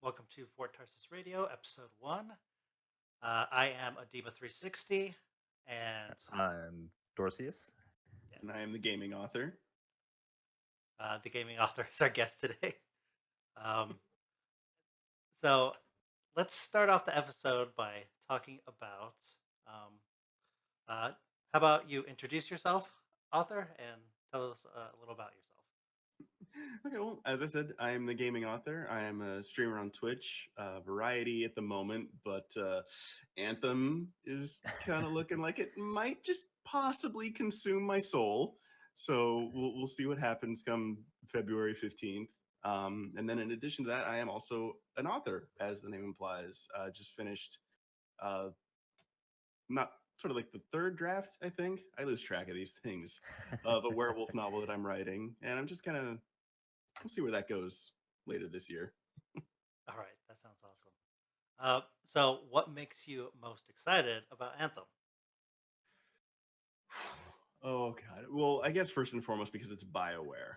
Welcome to Fort Tarsis Radio, Episode 1. I am Adema360, and Dorseus. yeah, And I am the gaming author. the gaming author is our guest today. Um, so let's start off the episode by talking about um, how about you introduce yourself, author, and tell us a little about yourself. Okay, well, as I said, I am the gaming author. I am a streamer on Twitch, Variety at the moment, but Anthem is kind of looking like it might just possibly consume my soul. So we'll see what happens come February 15th. And then in addition to that, I am also an author, as the name implies. Just finished, not sort of like the third draft, I think. I lose track of these things, of a werewolf novel that I'm writing. And I'm just kind of we'll see where that goes later this year. All right, that sounds awesome. So what makes you most excited about Anthem? Oh god. Well, I guess first and foremost because it's BioWare.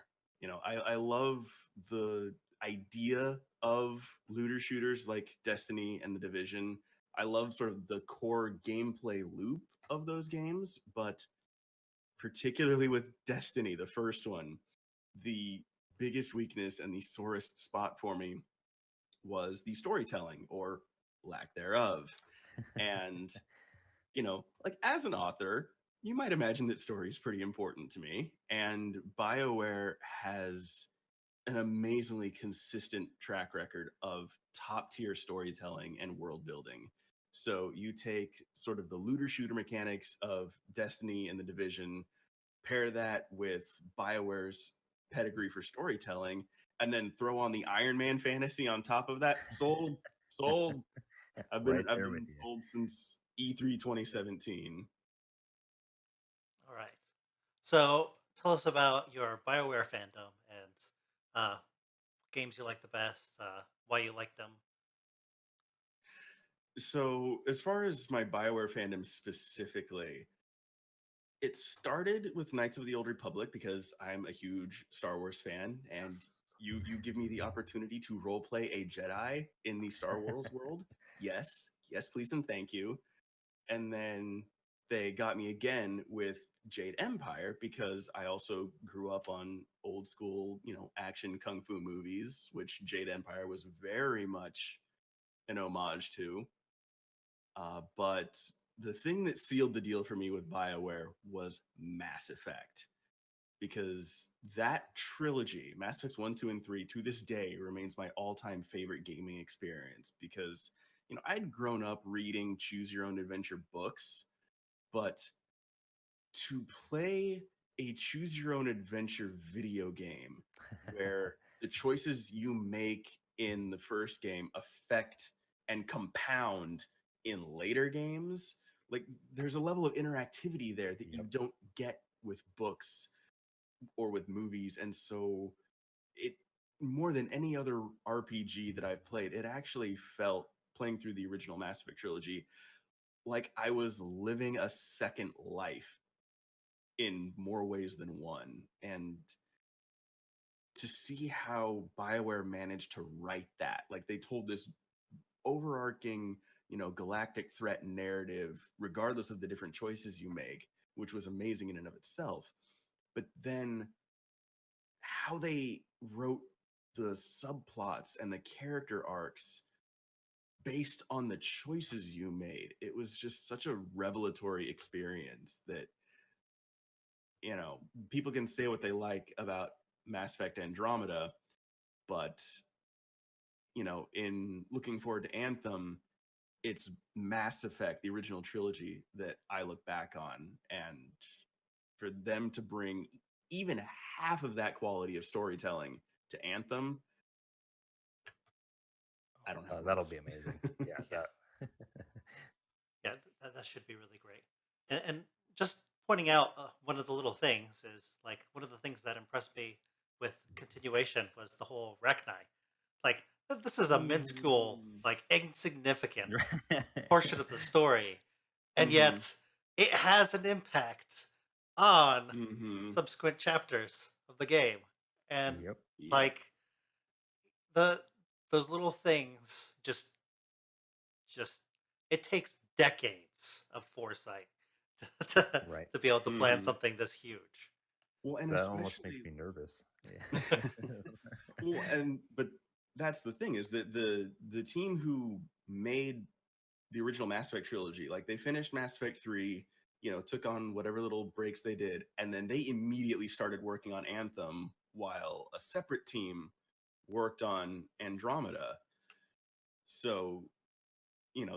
I love the idea of looter shooters like Destiny and The Division. I love sort of the core gameplay loop of those games, but particularly with Destiny, the first one, the biggest weakness and the sorest spot for me was the storytelling or lack thereof. And, like as an author, you might imagine that story is pretty important to me. And BioWare has an amazingly consistent track record of top tier storytelling and world building. So you take sort of the looter shooter mechanics of Destiny and The Division, pair that with BioWare's pedigree for storytelling, and then throw on the Iron Man fantasy on top of that. Sold, sold. I've been Right I've there with been you. sold since E3 2017. All right. So tell us about your BioWare fandom and uh, games you like the best, why you like them. So as far as my BioWare fandom specifically, it started with Knights of the Old Republic because I'm a huge Star Wars fan, and Yes. you give me the opportunity to role play a Jedi in the Star Wars world. Yes, yes, please and thank you. And then they got me again with Jade Empire because I also grew up on old school, action kung fu movies, which Jade Empire was very much an homage to. But the thing that sealed the deal for me with BioWare was Mass Effect. Because that trilogy, Mass Effects 1, 2, and 3, to this day remains my all time favorite gaming experience. Because, I'd grown up reading choose your own adventure books, but to play a choose your own adventure video game where the choices you make in the first game affect and compound in later games, like there's a level of interactivity there that you Yep. don't get with books or with movies. And so it, more than any other RPG that I've played, it actually felt, playing through the original Mass Effect trilogy, like I was living a second life in more ways than one. And to see how BioWare managed to write that, like they told this overarching, galactic threat narrative, regardless of the different choices you make, which was amazing in and of itself. But then how they wrote the subplots and the character arcs based on the choices you made, it was just such a revelatory experience that, people can say what they like about Mass Effect Andromeda, but in looking forward to Anthem, it's Mass Effect, the original trilogy, that I look back on. And for them to bring even half of that quality of storytelling to Anthem, I don't have That'll words. be amazing. Yeah. Yeah, yeah, that should be really great. And just pointing out one of the little things is like one of the things that impressed me with continuation was the whole Rachni. Like this is a minuscule, Mm. like insignificant that. portion of the story, and Mhm. yet it has an impact on Mhm. subsequent chapters of the game. And Yep. Yep. like the those little things just it takes decades of foresight to Right. to be able to plan Mhm. something this huge. Well, and So that almost makes especially me nervous. Yeah. well, and but that's the thing is that the team who made the original Mass Effect trilogy, like they finished Mass Effect 3, took on whatever little breaks they did, and then they immediately started working on Anthem while a separate team worked on Andromeda. So,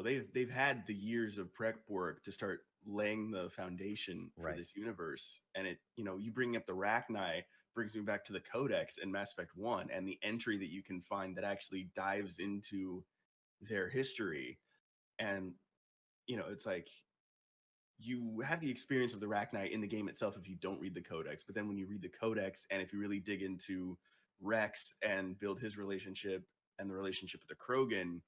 they've had the years of prep work to start laying the foundation for Right. this universe. And you bring up the Rachni brings me back to the Codex in Mass Effect 1 and the entry that you can find that actually dives into their history. And it's like you have the experience of the Rachni in the game itself if you don't read the Codex, but then when you read the Codex and if you really dig into Rex and build his relationship and the relationship with the Krogan,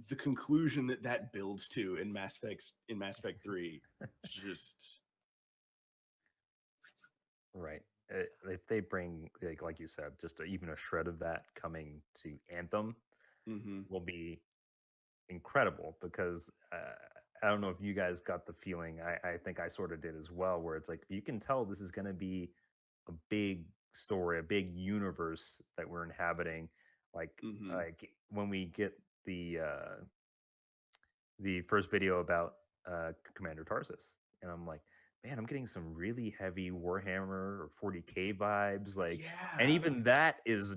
the conclusion that builds to in Mass Effect 3 just Right. If they bring, like you said, just even a shred of that coming to Anthem mhm. will be incredible because I don't know if you guys got the feeling. I think I sort of did as well, where it's like you can tell this is going to be a big story, a big universe that we're inhabiting. Like Mhm. like when we get the first video about Commander Tarsis, and I'm like, man, I'm getting some really heavy Warhammer or 40K vibes, like, and Yeah. even that is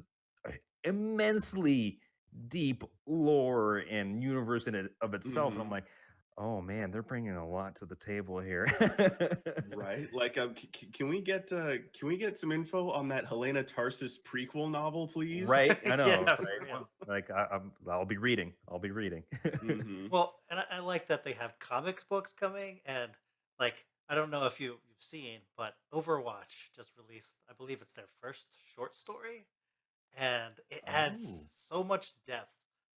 immensely deep lore and universe in it of itself. And I'm Mhm. like, oh man, they're bringing a lot to the table here. Right? Like can we get some info on that Helena Tarsis prequel novel, please? Right? I Yeah, know, for right? real. Like I'll be reading. I'll be reading. Mhm. Well, and I like that they have comics books coming, and like I don't know if you've seen, but Overwatch just released, I believe it's their first short story, and it adds Oh, so much depth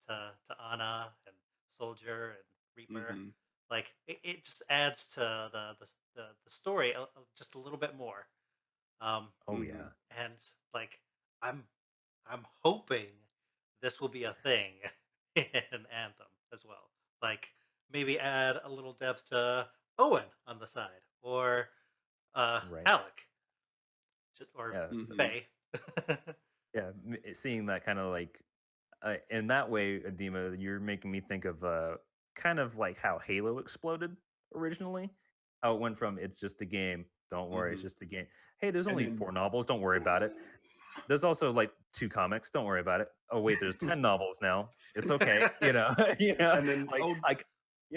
to Ana and Soldier and Reaper. Mhm. Like it just adds to the story just a little bit more. Um, oh Mhm. yeah. and like I'm I'm hoping this will be a thing in Anthem as well. Like maybe add a little depth to Owen on the side, or Right. Halleck, or Yeah. Mhm. Faye. Yeah, seeing that kind of like in that way, Adima, you're making me think of kind of like how Halo exploded originally. How it went from it's just a game, don't worry, it's Mhm. just a game. Hey, there's And only then 4 novels, don't worry about it. There's also like 2 comics, don't worry about it. Oh wait, there's 10 novels now. It's okay, and then like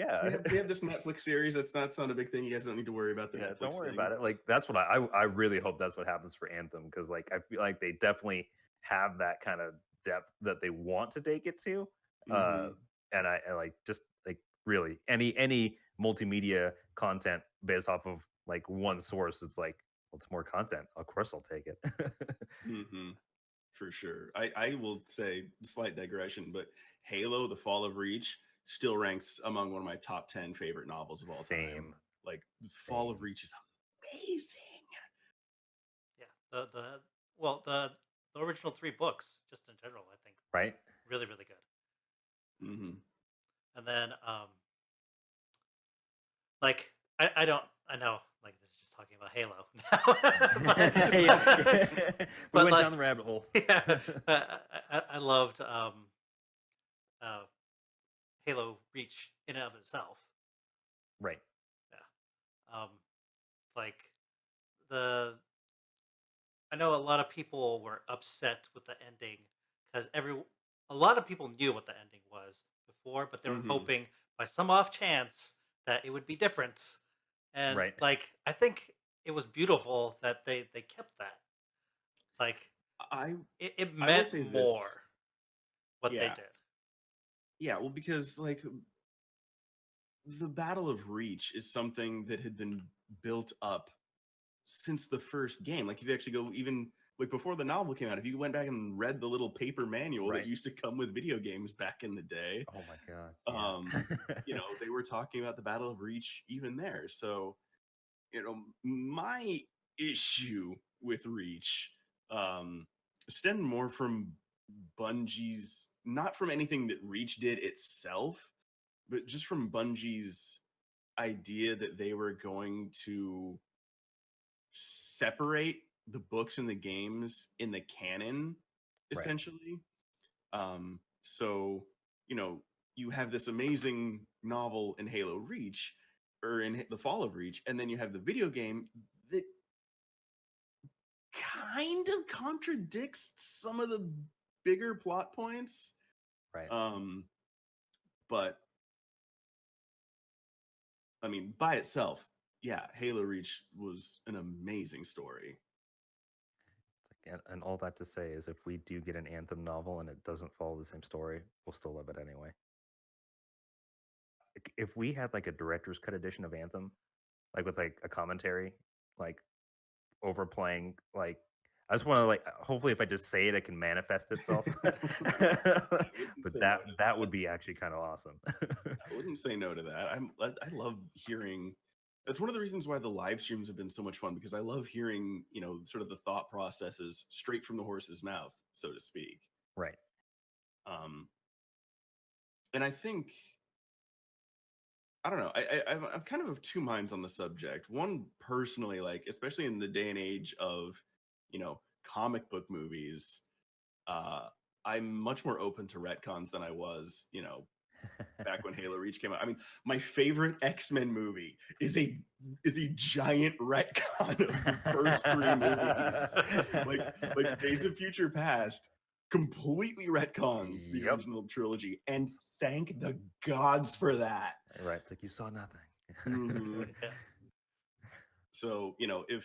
we yeah. have this Netflix series that's not a big thing. You guys don't need to worry about the Yeah, don't Netflix worry thing. about it. Like that's what I really hope that's what happens for Anthem because like I feel like they definitely have that kind of depth that they want to take it to. Uh Mhm. and I like just like really any multimedia content based off of like one source, it's like, well, it's more content. Of course I'll take it. Mhm. For sure. I will say slight digression, but Halo: The Fall of Reach still ranks among one of my top 10 favorite novels of all time. Same, Like The Fall of same. Reach is amazing. Yeah, the original three books, just in general, I think, Right? really really good. Mhm. And then like I don't I know like this is just talking about Halo now, Yeah. We but went like down the rabbit hole. yeah, I loved uh, Halo Reach in and of itself. Right. Yeah, like the I know a lot of people were upset with the ending because a lot of people knew what the ending was before, but they were Mhm. hoping by some off chance that it would be different. And Right. like I think it was beautiful that they kept that. Like I it I will meant say this. more what they Yeah. did. Yeah, well because like the Battle of Reach is something that had been built up since the first game. Like if you actually go even like before the novel came out, if you went back and read the little paper manual that Right. used to come with video games back in the day, Oh my god. um, Yeah. they were talking about the Battle of Reach even there. So, my issue with Reach um stemmed more from Bungie's, not from anything that Reach did itself, but just from Bungie's idea that they were going to separate the books and the games in the canon, Right. essentially. So, you know, you have this amazing novel in Halo Reach, or in The Fall of Reach, and then you have the video game that kind of contradicts some of the bigger plot points. Right. But I mean, by itself, yeah, Halo Reach was an amazing story. It's like, and all that to say is, if we do get an Anthem novel and it doesn't follow the same story, we'll still love it anyway. If we had like a director's cut edition of Anthem, like with like a commentary, like overplaying, like I just want to, like, hopefully if I just say it, it can manifest itself. But that would be actually kind of awesome. I wouldn't say no to that. I love hearing. That's one of the reasons why the live streams have been so much fun, because I love hearing, you know, sort of the thought processes straight from the horse's mouth, so to speak. Right. And I think, I don't know, I'm kind of two minds on the subject. One, personally, like, especially in the day and age of, you know, comic book movies, I'm much more open to retcons than I was, you know, back when Halo Reach came out. I mean, my favorite X-Men movie is a giant retcon of the first three movies. Like Days of Future Past completely retcons the original trilogy, and thank the gods for that. Right. It's like, you saw nothing. Mhm. So, you know, if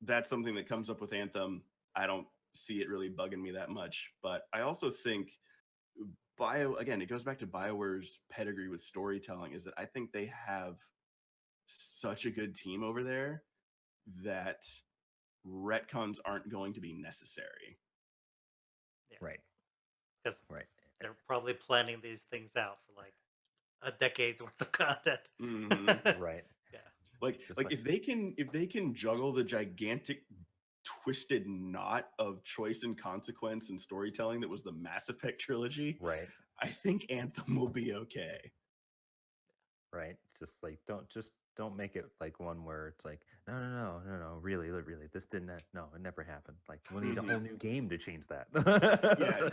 that's something that comes up with Anthem, I don't see it really bugging me that much. But I also think again, it goes back to BioWare's pedigree with storytelling, is that I think they have such a good team over there that retcons aren't going to be necessary. Yeah. Right. Because Right. they're probably planning these things out for like a decade's worth of content. Right. Yeah. Like if they can juggle the gigantic twisted knot of choice and consequence and storytelling that was the Mass Effect trilogy, Right. I think Anthem will be okay. Right. Just like, don't make it like one where it's like, no, really, this didn't no, it never happened. Like, we'll need a whole new game to change that. Yeah,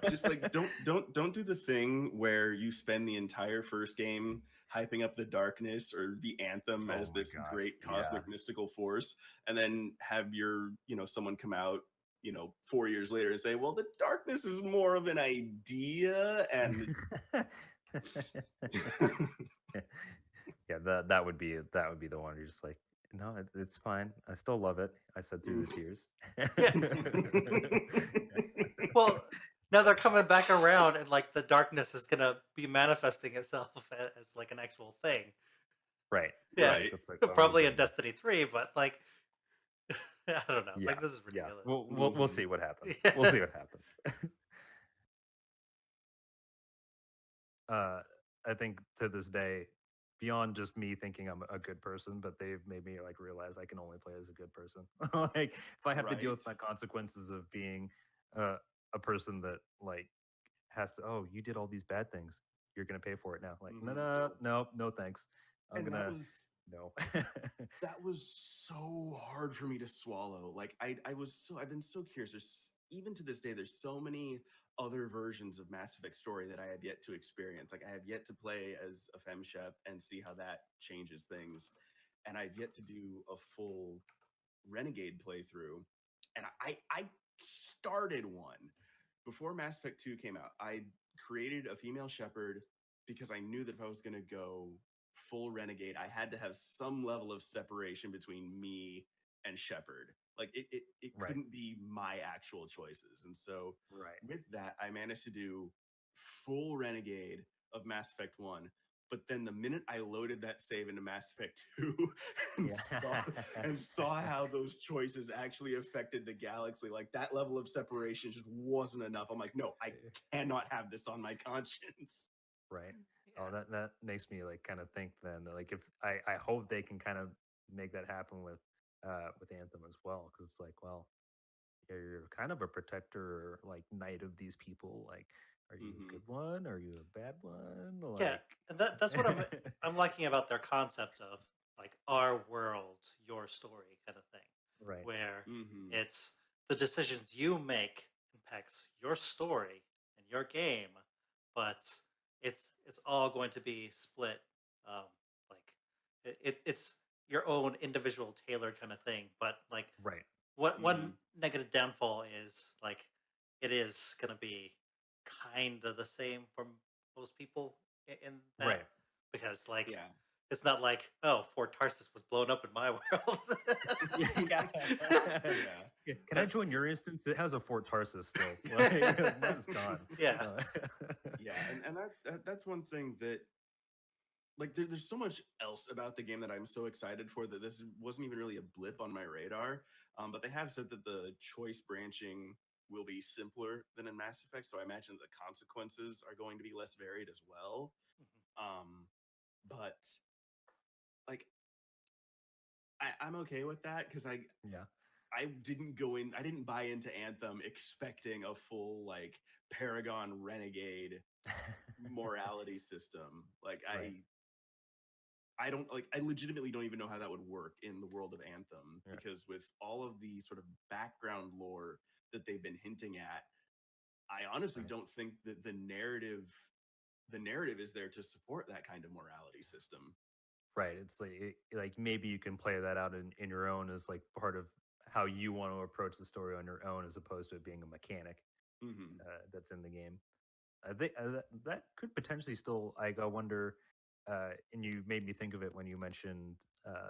just like, don't do the thing where you spend the entire first game hyping up the darkness or the Anthem as this great cosmic mystical force, and then have your, you know, someone come out, you know, 4 years later and say, well, the darkness is more of an idea, and yeah, that would be the one you're just like, no, it's fine. I still love it. I said through the tears. Well, now they're coming back around, and like the darkness is gonna be manifesting itself as like an actual thing. Right. Yeah. Right. It's like, Probably in Destiny 3, but like I don't know. yeah, Like, this is ridiculous. Yeah. We'll see what happens. We'll see what happens. I think to this day, beyond just me thinking I'm a good person, but they've made me like realize I can only play as a good person. Like, if I have to deal with my consequences of being a person that like has to, oh, you did all these bad things, you're gonna pay for it now. Like, no, thanks. I'm gonna no. That was so hard for me to swallow. Like, I've been so curious. There's, even to this day, there's so many other versions of Mass Effect story that I have yet to experience. Like, I have yet to play as a femshep and see how that changes things, and I've yet to do a full Renegade playthrough. And I started one before Mass Effect 2 came out. I created a female shepherd because I knew that if I was going to go full Renegade, I had to have some level of separation between me and Shepard. Like, it couldn't be my actual choices. And so with that, I managed to do full Renegade of Mass Effect 1. But then the minute I loaded that save into Mass Effect 2 and saw how those choices actually affected the galaxy, like, that level of separation just wasn't enough. I'm like, no, I cannot have this on my conscience. Right. Oh, that makes me like kind of think then, like, if I hope they can kind of make that happen with Anthem as well, because it's like, well, you're kind of a protector, like knight of these people. Like, are you a Hmm. good one? Are you a bad one? Yeah, Like, and that's what I'm liking about their concept of like our world, your story kind of thing, right, where Hmm. it's the decisions you make impacts your story and your game, but it's all going to be split, um, like it's your own individual tailored kind of thing. But like right, what one Hmm. negative downfall is like it is going to be kind of the same for most people in that right. because like Yeah. it's not like oh Fort Tarsis was blown up in my world. Yeah, yeah. Yeah. Yeah, can I But, join your instance? It has a Fort Tarsus still. Like, mine's gone. yeah, Uh, Yeah, and that's one thing that like there's so much else about the game that I'm so excited for that this wasn't even really a blip on my radar. But they have said that the choice branching will be simpler than in Mass Effect, so I imagine the consequences are going to be less varied as well. Um, but like I'm okay with that because yeah. I didn't go in, I didn't buy into Anthem expecting a full like Paragon Renegade morality system. Like Right. I don't like I legitimately don't even know how that would work in the world of Anthem Yeah. because with all of the sort of background lore that they've been hinting at, I honestly Right. don't think that the narrative is there to support that kind of morality system. Right. It's like like maybe you can play that out in your own as like part of how you want to approach the story on your own, as opposed to it being a mechanic Hmm. that's in the game. I think that could potentially still. Like, I wonder, and you made me think of it when you mentioned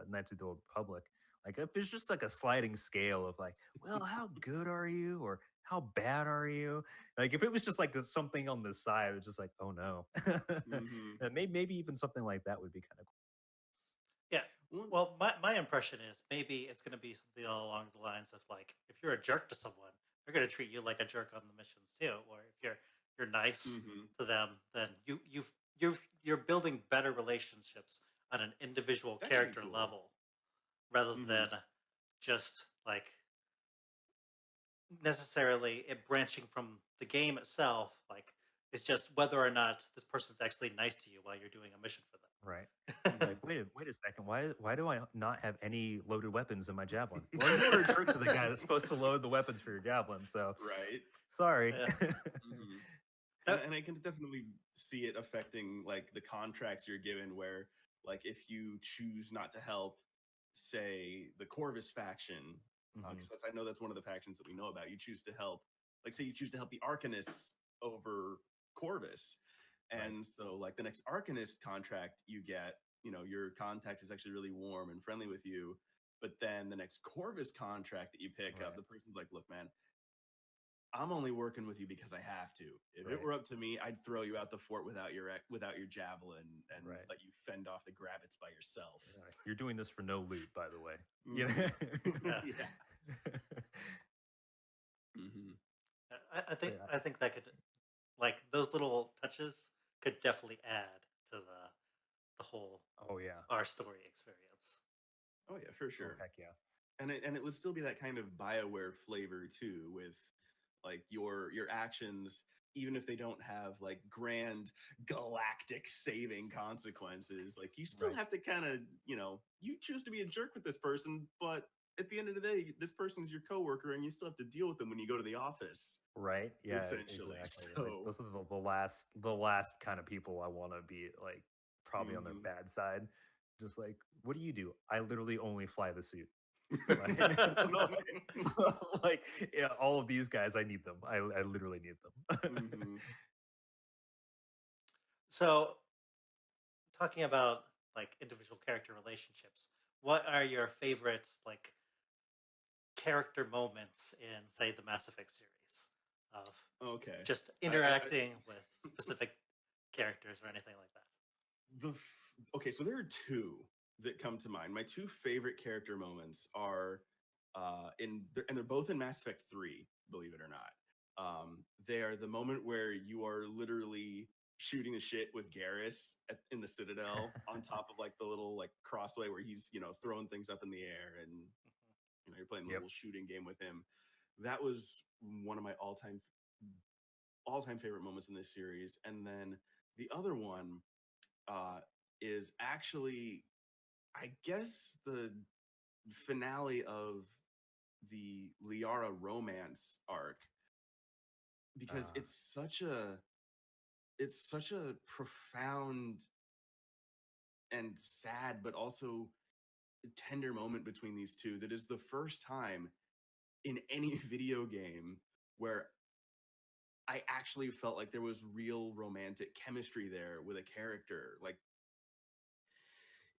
Knights of the Old Republic. Like, if it's just like a sliding scale of like, well, how good are you, or how bad are you? Like, if it was just like something on the side, it's just like, oh no. Hmm. Maybe even something like that would be kind of yeah. One, Well, my impression is maybe it's going to be something along the lines of like if you're a jerk to someone, they're going to treat you like a jerk on the missions too. Or if you're nice hmm. to them, then you're building better relationships on an individual That could be character cool. level rather Hmm. than just like necessarily it branching from the game itself. Like it's just whether or not this person's actually nice to you while you're doing a mission for right. them. Like, Hmm. wait a second. Why do I not have any loaded weapons in my javelin? Well, you were a jerk to the guy that's supposed to load the weapons for your javelin, so Right. sorry. Yeah. Hmm. Uh, And I can definitely see it affecting like the contracts you're given where like if you choose not to help say the Corvus faction Hmm. because I know that's one of the factions that we know about, you choose to help, like say you choose to help the Arcanists over Corvus, Right. and so like the next Arcanist contract you get, your contact is actually really warm and friendly with you, but then the next Corvus contract that you pick up, Right. the person's like, look man, I'm only working with you because I have to. If it Right. were up to me, I'd throw you out the fort without your javelin and Right. let you fend off the grabbits by yourself. You're doing this for no loot, by the way. You Hmm. know? yeah. Yeah. Hmm. I think Yeah. I think that could like those little touches could definitely add to the whole Oh yeah. our story experience. Oh yeah, for Oh sure. heck yeah. And it would still be that kind of BioWare flavor too, with like your actions, even if they don't have like grand galactic saving consequences, like you still Right. have to kind of, you choose to be a jerk with this person, but at the end of the day, this person's your coworker, and you still have to deal with them when you go to the office, Right. Yeah. essentially. Exactly. Like, So, those are the last kind of people I want to be like probably on their mhm. bad side. Just like, what do you do? I literally only fly the suit. Like, like, yeah, all of these guys, I need them. I literally need them. Mhm. So talking about like individual character relationships, what are your favorite like character moments in say the Mass Effect series of Okay. just I interacting with specific characters or anything like that? okay, so there are two that come to mind. My two favorite character moments are and they're both in Mass Effect 3, believe it or not. They are the moment where you are literally shooting the shit with Garrus in the Citadel on top of like the little like crossway where he's throwing things up in the air, and you're playing a Yep. little shooting game with him. that was one of my all-time favorite moments in this series. And then the other one is actually, I guess, the finale of the Liara romance arc, because Uh, it's such a profound and sad but also tender moment between these two, that is the first time in any video game where I actually felt like there was real romantic chemistry there with a character. Like,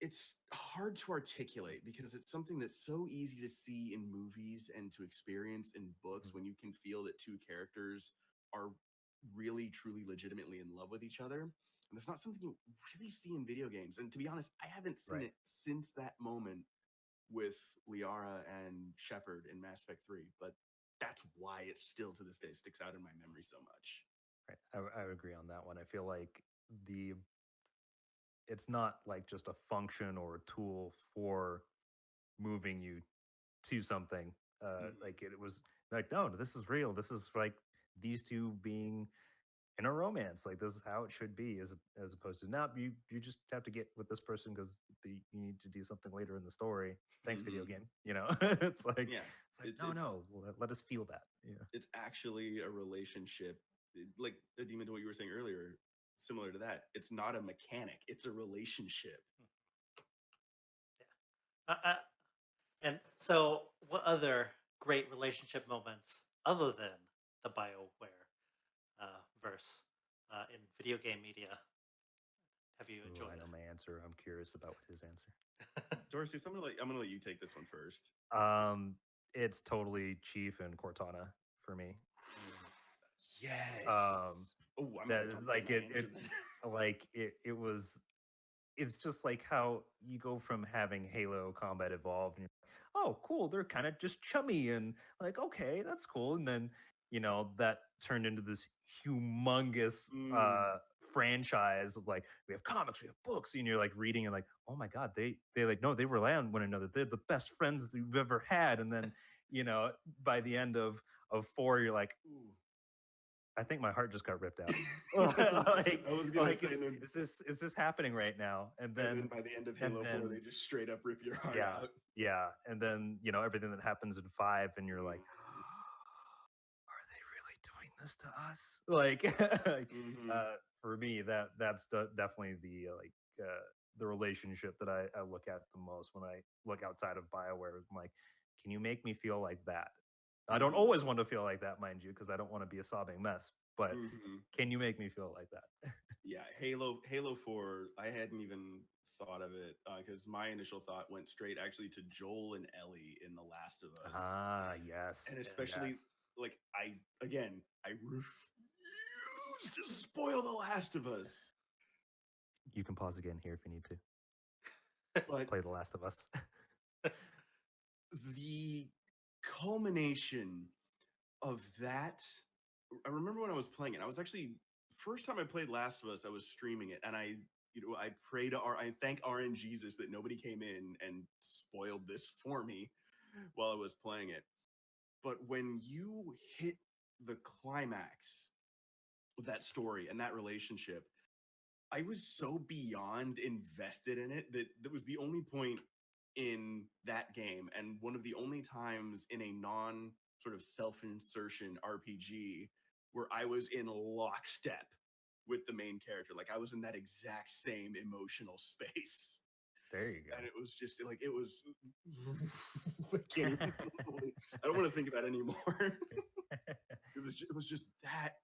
it's hard to articulate because it's something that's so easy to see in movies and to experience in books, mm, when you can feel that two characters are really, truly, legitimately in love with each other. And that's not something you really see in video games. And to be honest, I haven't seen right, it since that moment with Liara and Shepard in Mass Effect 3. But that's why it still to this day sticks out in my memory so much. right. I would agree on that one. I feel like the it's not like just a function or a tool for moving you to something. Mhm. Like it was like, no, this is real. This is like these two being in a romance. Like this is how it should be, as opposed to now you just have to get with this person because you need to do something later in the story. Thanks, video Mhm. game. It's Yeah, like it's no, it's no, let us feel that. Yeah, it's actually a relationship, like a demon to what you were saying earlier, similar to that. It's not a mechanic, it's a relationship. Yeah. And so, what other great relationship moments other than the BioWare verse in video game media have you ooh, I enjoyed? know my answer. I'm curious about what his answer. Dorseus, I'm gonna let you take this one first. Um, it's totally Chief and Cortana for me. Um, Yes. Oh, I might that have to rewrite like my answer then. it was it's just like how you go from having Halo Combat Evolved and you're like, oh cool, they're kind of just chummy and like okay, that's cool. And then, that turned into this humongous Mm, franchise of like we have comics, we have books, and you're like reading and like, oh my god, they like no, they rely on one another. They're the best friends that you've ever had. And then, you know, by the end of 4, you're like, ooh. I think my heart just got ripped out. like, I was gonna like say, is is this happening right now? and then by the end of And Halo 4, then they just straight up rip your heart yeah, out. yeah, and then everything that happens in 5, and you're like, Mm, are they really doing this to us? Like, like, mhm. for me, that's definitely the relationship that I look at the most when I look outside of Bioware. I'm like, can you make me feel like that? I don't Mhm. always want to feel like that, mind you, because I don't want to be a sobbing mess. But Mhm. can you make me feel like that? Yeah, Halo 4, I hadn't even thought of it, because my initial thought went straight actually to Joel and Ellie in The Last of Us. Ah, yes, And Yeah. especially, yes. like, I refuse to spoil The Last of Us. You can pause again here if you need to But play The Last of Us. the culmination of that, I remember when I was playing it. I was actually, first time I played Last of Us, I was streaming it, and I pray to I thank RNGesus that nobody came in and spoiled this for me while I was playing it. But when you hit the climax of that story and that relationship, I was so beyond invested in it that that was the only point in that game, and one of the only times in a non sort of self-insertion RPG where I was in lockstep with the main character. Like, I was in that exact same emotional space. There you And go. it was just like, it was I can't even I don't want to think about it anymore. Because it was just that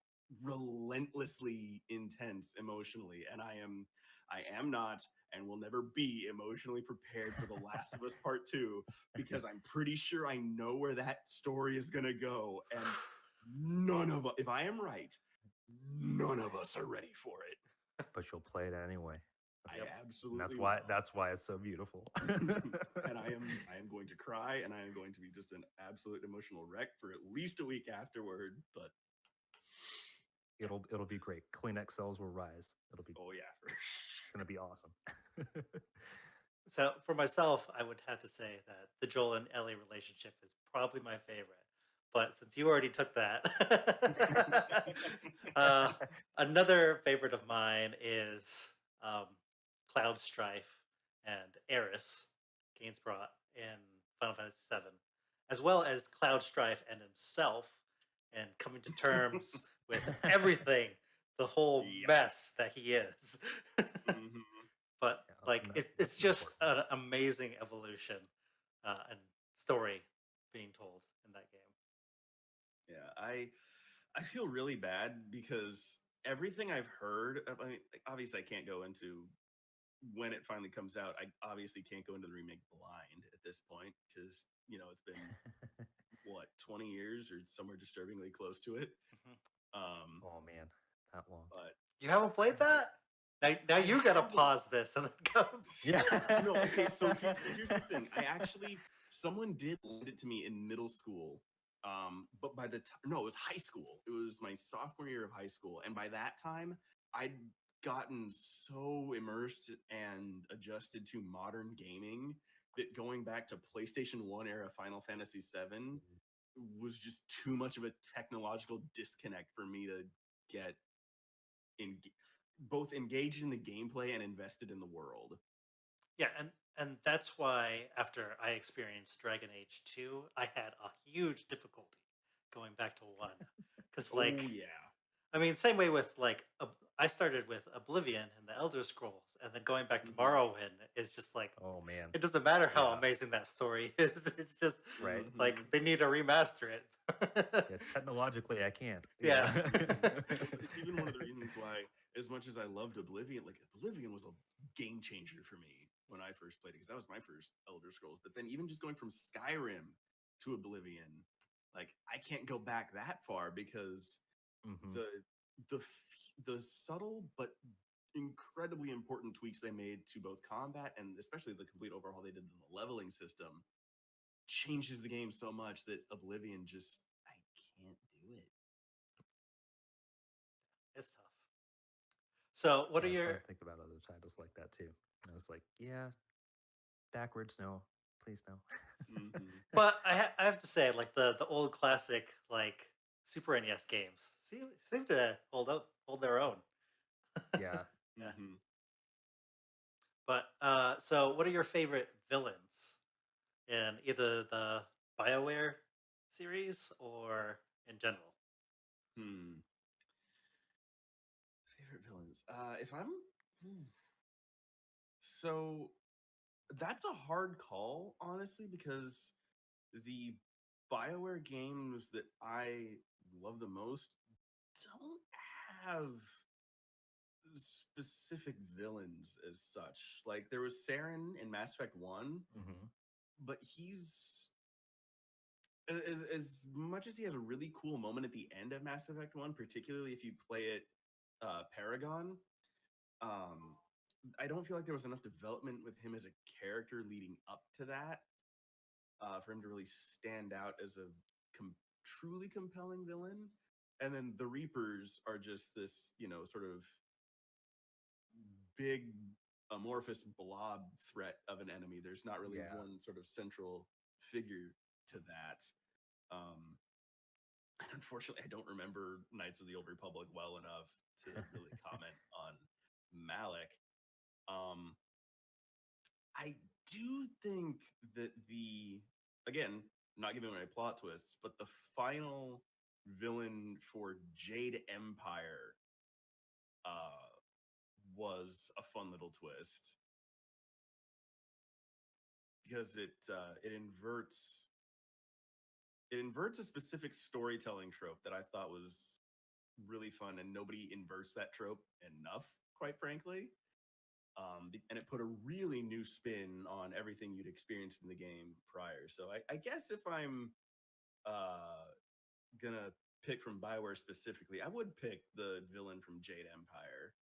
relentlessly intense emotionally, and I am not and will never be emotionally prepared for The Last of Us Part 2, because I'm pretty sure I know where that story is going to go, and none of us, if I am right, none of us are ready for it. But you'll play it anyway. I That's, Yep. and that's absolutely why will. that's why it's so beautiful. And I am going to cry, and I am going to be just an absolute emotional wreck for at least a week afterward, but yeah. It'll be great. Kleenex sales will rise. It'll be Oh yeah, for gonna be awesome. So for myself, I would have to say that the Joel and Ellie relationship is probably my favorite. but since you already took that, another favorite of mine is um, Cloud Strife and Eris, games brought in Final Fantasy VII, as well as Cloud Strife and himself, and coming to terms with everything, the whole Yep. mess that he is. Mhm. But Yeah, like and it's that's just important. an amazing evolution and story being told in that game. Yeah, I feel really bad because everything I've heard, I mean, like, obviously I can't go into when it finally comes out. I obviously can't go into the remake blind at this point because it's been what 20 years or somewhere disturbingly close to it. Mhm. Oh man, that long. But You haven't played that? Now I you gotta haven't. pause this and then go. Yeah. No, okay. So here's the thing. I actually someone did lend it to me in middle school. But by the time no, it was high school. It was my sophomore year of high school, and by that time, I'd gotten so immersed and adjusted to modern gaming that going back to PlayStation 1 era Final Fantasy VII was just too much of a technological disconnect for me to get in both engaged in the gameplay and invested in the world. Yeah, and that's why after I experienced Dragon Age 2, I had a huge difficulty going back to 1. Cuz Oh like yeah. I mean same way with like I started with Oblivion and the Elder Scrolls and then going back to Mhm. Morrowind is just like Oh man. it doesn't matter how Yeah. amazing that story is. It's just Right. like Mhm. they need to remaster it. Yeah. Technologically, I can't. Yeah. Yeah. It's even one of the reasons why, as much as I loved Oblivion, like Oblivion was a game changer for me when I first played it because that was my first Elder Scrolls. But then even just going from Skyrim to Oblivion, like I can't go back that far because Hmm. the the subtle but incredibly important tweaks they made to both combat and especially the complete overhaul they did to the leveling system changes the game so much that Oblivion just I can't do it. It's tough. So, what Yeah, are I was trying your to think about other titles like that too. I was like, yeah, backwards, no, please no. Mhm. But I have to say, like the old classic, like Super NES games, seem to hold their own. Yeah. Yeah. Mhm. But so what are your favorite villains in either the BioWare series or in general? Hmm. Favorite villains. If I'm hmm. So that's a hard call, honestly, because the BioWare games that I love the most don't have specific villains as such. Like there was Saren in Mass Effect 1, Hmm. but he's as much as he has a really cool moment at the end of Mass Effect 1, particularly if you play it Paragon, um, I don't feel like there was enough development with him as a character leading up to that for him to really stand out as a truly compelling villain. And then the Reapers are just this, sort of big amorphous blob threat of an enemy. There's not really Yeah. one sort of central figure to that. Um, and unfortunately, I don't remember Knights of the Old Republic well enough to really comment on Malik. Um, I do think that again, not giving away plot twists, but the final villain for Jade Empire uh, was a fun little twist because it inverts a specific storytelling trope that I thought was really fun, and nobody inverts that trope enough, quite frankly. And it put a really new spin on everything you'd experienced in the game prior. So I guess if I'm uh, gonna pick from Bioware specifically, I would pick the villain from Jade Empire.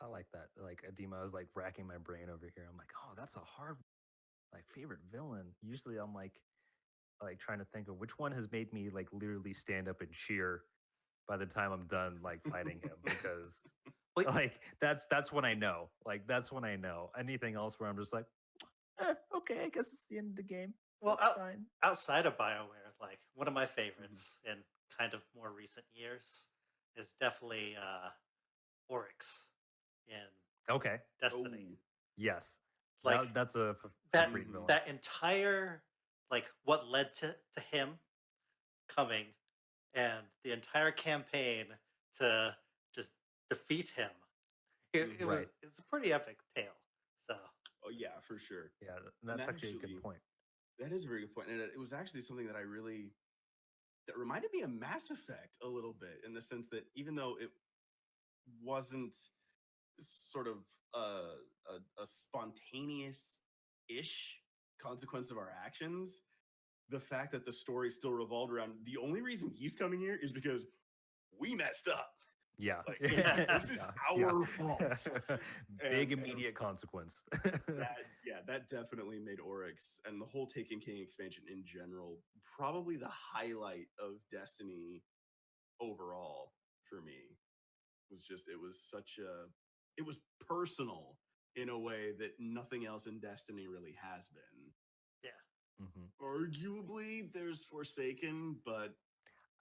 I like that. Like Adima, I was like racking my brain over here. I'm like, oh, that's a hard like favorite villain. Usually I'm like trying to think of which one has made me like literally stand up and cheer by the time I'm done like fighting him because Well, like that's when I know. Like that's when I know. Anything else where I'm just like, okay, I guess it's the end of the game. Well, That's fine. outside of BioWare, like one of my Mhm. favorites in kind of more recent years is definitely Oryx in Okay. Destiny. Oh. Yes. Like That's a that great Mhm. villain. that entire like what led to him coming and the entire campaign to just defeat him. Mhm. Right. It's a pretty epic tale. So Oh yeah, for sure. Yeah, And that's actually a good point. that is a very good point. And it was actually something that that reminded me of Mass Effect a little bit, in the sense that even though it wasn't sort of a spontaneous ish consequence of our actions, the fact that the story still revolved around the only reason he's coming here is because we messed up. Yeah. Like yeah, this is our fault. Big And so immediate consequence. that definitely made Oryx and the whole Taken King expansion in general probably the highlight of Destiny overall for me. It was personal in a way that nothing else in Destiny really has been. yeah. Mhm. Arguably, there's Forsaken, but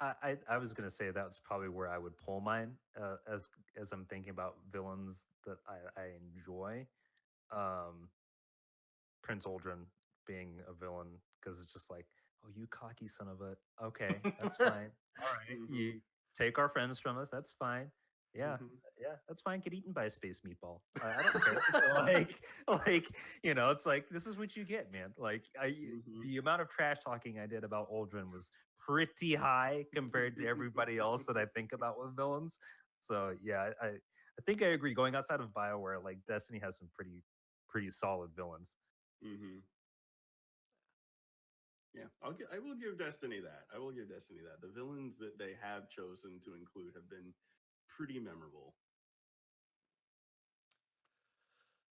I was gonna say that's probably where I would pull mine as I'm thinking about villains that I enjoy. Um, Prince Aldrin being a villain because it's just like, oh, you cocky son of a. Okay, that's fine. All right, mhm, you take our friends from us. That's fine. Yeah, mhm, yeah, that's fine. Get eaten by a space meatball. I don't care. Like it's like this is what you get, man. Like mhm. the amount of trash talking I did about Aldrin was pretty high compared to everybody else that I think about with villains. So yeah, I think I agree. Going outside of Bioware, like Destiny has some pretty solid villains. Mhm. Yeah, I will give Destiny that. I will give Destiny that. The villains that they have chosen to include have been pretty memorable.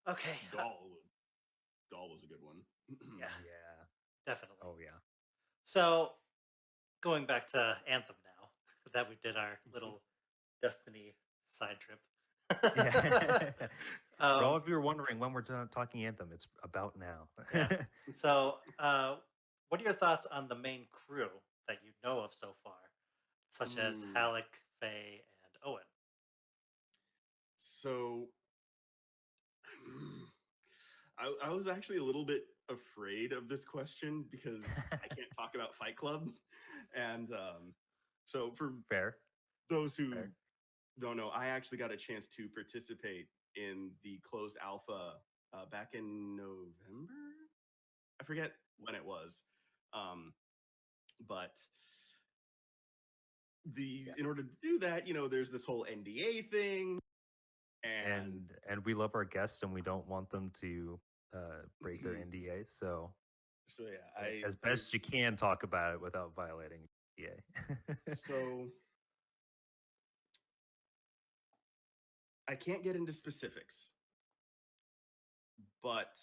Okay. Gaul, Gaul was a good one. Yeah, Yeah. definitely. Oh yeah. So going back to Anthem now that we did our little Destiny side trip. Yeah. For all um, of you who are wondering when we're talking Anthem, it's about now. yeah. So, what are your thoughts on the main crew that you know of so far, such as Ooh. Halleck, Faye, and Owen? So I was actually a little bit afraid of this question because I can't talk about Fight Club. And so, for Fair. those who Fair. don't know, I actually got a chance to participate in the closed alpha back in November. I forget when it was. Um, but Yeah. in order to do that, there's this whole NDA thing. And And we love our guests and we don't want them to break their NDA. So so yeah, I as best you there's can talk about it without violating NDA. so I can't get into specifics, but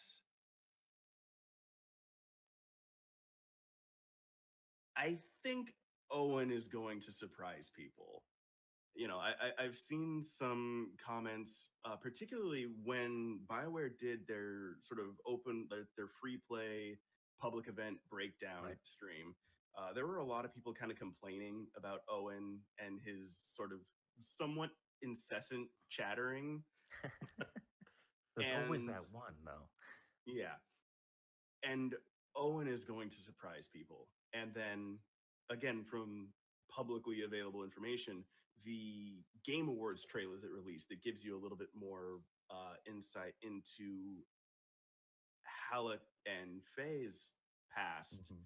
I think Owen is going to surprise people. I've seen some comments, particularly when BioWare did their sort of their free play public event breakdown Right. stream. There were a lot of people kind of complaining about Owen and his sort of somewhat incessant chattering. There's always And that one though. yeah, and Owen is going to surprise people. And then again, from publicly available information, the Game Awards trailer that released that gives you a little bit more insight into Halleck and Faye's past. Mhm.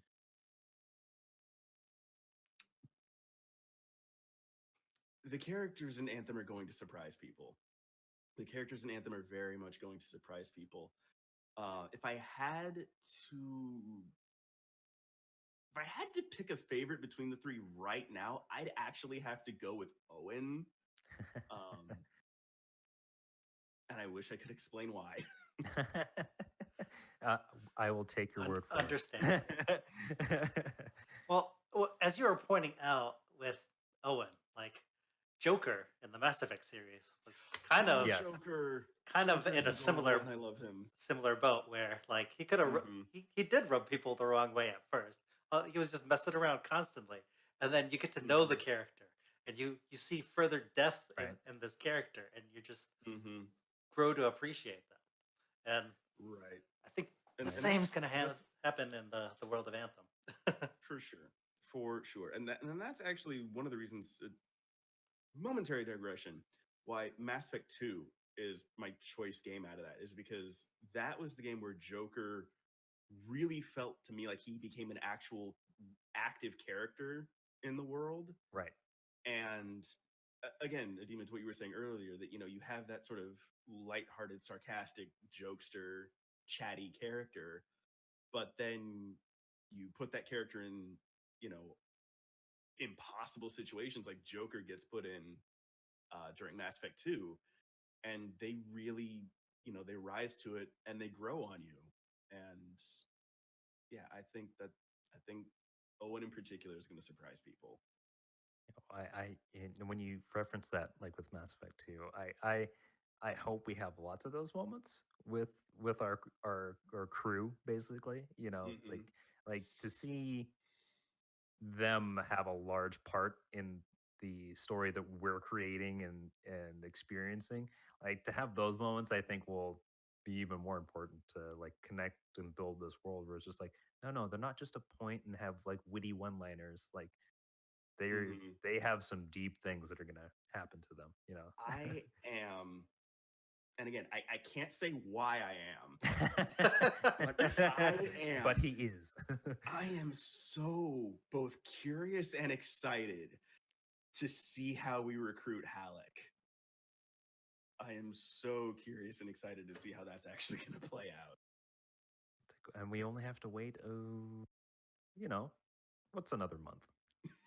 The characters in Anthem are going to surprise people. The characters in Anthem are very much going to surprise people. If I had to if I had to pick a favorite between the three right now, I'd actually have to go with Owen. Um, and I wish I could explain why. uh, I will take your word for Understand. it. Well, as you were pointing out with Owen, like Joker in the Mass Effect series was kind Oh, of Yes. Joker. kind of Joker in is a adorable, and I love him. similar boat where like he could have hmm he did rub people the wrong way at first. He was just messing around constantly, and then you get to know the hmm character, and you see further depth Right. in this character, and you just hmm grow to appreciate them. And Right. I think the And same's going to that's happen in the world of Anthem. for sure. For sure. And that's actually one of the reasons, momentary digression, why Mass Effect 2 is my choice game out of that, is because that was the game where Joker really felt to me like he became an actual active character in the world. Right. And again, Adema, to what you were saying earlier, that you have that sort of lighthearted, sarcastic, jokester, chatty character, but then you put that character in, you know, impossible situations like Joker gets put in during Mass Effect 2, and they really, they rise to it and they grow on you. And yeah, I think Owen in particular is going to surprise people. And when you reference that, like with Mass Effect 2, I hope we have lots of those moments with our crew. Basically, it's hmm like to see them have a large part in the story that we're creating and experiencing. Like to have those moments, I think will be even more important to like connect and build this world where it's just like, no, they're not just a point and have like witty one-liners. Like they're hmm they have some deep things that are gonna happen to them. I am, and again, I can't say why I am, but I am. But he is. I am so both curious and excited to see how we recruit Halleck. I am so curious and excited to see how that's actually going to play out. And we only have to wait. You know, what's another month?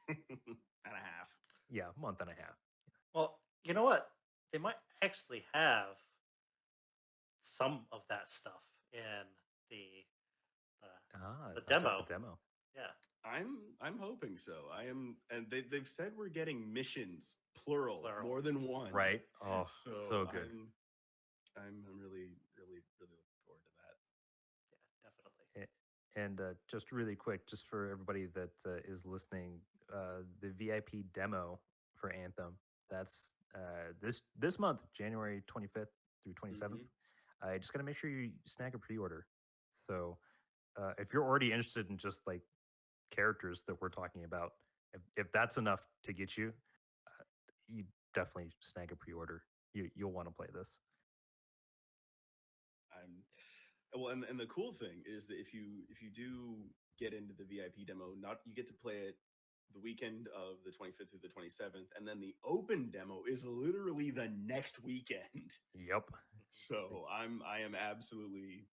And a half. Yeah, month and a half. Well, you know what? They might actually have some of that stuff in the the That's right, demo. the demo. Yeah. I'm hoping so. I am, and they've said we're getting missions plural, Plural. more than one. Right? Oh, so good. I'm really really really looking forward to that. Yeah, definitely. And just really quick, just for everybody that is listening, the VIP demo for Anthem, that's this month, January 25th through 27th. hmm I just got to make sure you snag a pre-order. So if you're already interested in just like characters that we're talking about, if that's enough to get you, you definitely snag a pre-order. You'll want to play this. I'm well, and the cool thing is that if you do get into the VIP demo, not you get to play it the weekend of the 25th through the 27th, and then the open demo is literally the next weekend. Yep. So I am absolutely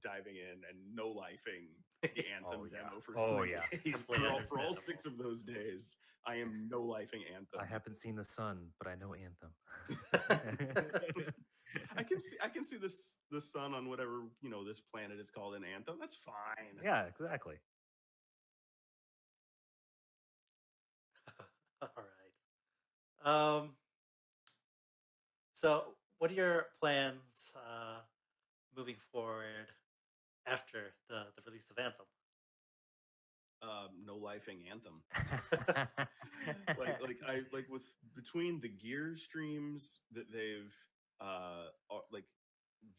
diving in and no lifing the Anthem Oh, yeah. demo for Oh, 3 yeah. days. Completely For all understandable. 6 of those days, I am no lifing Anthem. I haven't seen the sun, but I know Anthem. I can see this the sun on whatever this planet is called in Anthem. That's fine. Yeah, exactly. All right. So, what are your plans moving forward after the release of Anthem? No lifing Anthem. like with between the gear streams that they've like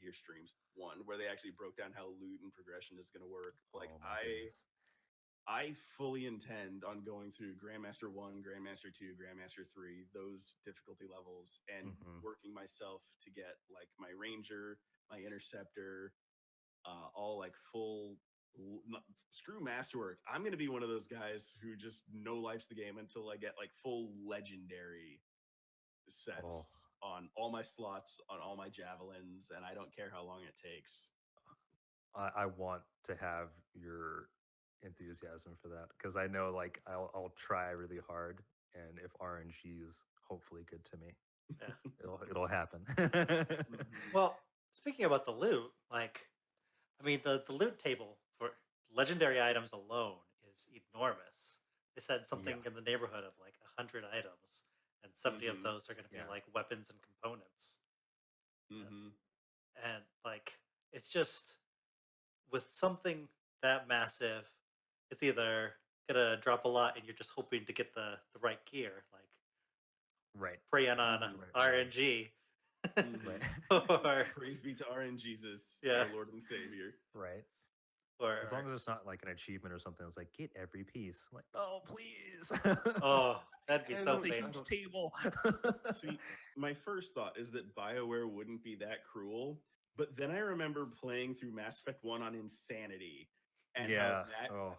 gear streams one where they actually broke down how loot and progression is going to work. Like Oh my goodness. I fully intend on going through Grandmaster 1, Grandmaster 2, Grandmaster 3, those difficulty levels, and Mhm. working myself to get like my Ranger, my Interceptor, all like full. Screw Masterwork. I'm going to be one of those guys who just no lifes the game until I get like full legendary sets Oh, on all my slots, on all my javelins, and I don't care how long it takes. I want to have your enthusiasm for that because I know like I'll try really hard, and if RNG is hopefully good to me, Yeah. it'll happen. Mhm. Well, speaking about the loot, like, I mean, the loot table for legendary items alone is enormous. They said Yeah. something in the neighborhood of like 100 items, and 70 of Mm-hmm. those are going to be Yeah. like weapons and components. Mm-hmm. And like, it's just with something that massive, it's either gonna drop a lot and you're just hoping to get the right gear, like Right. preying on Mm-hmm. Right. RNG. Mm-hmm. Right. or Praise be to RN Jesus, Yeah. our Lord and Savior. Right. or As long as it's not like an achievement or something, it's like get every piece. Like, oh please. oh, that'd be I so don't- It's a I painful. huge don't- table. See, my first thought is that BioWare wouldn't be that cruel, but then I remember playing through Mass Effect 1 on Insanity and how Yeah. that Oh.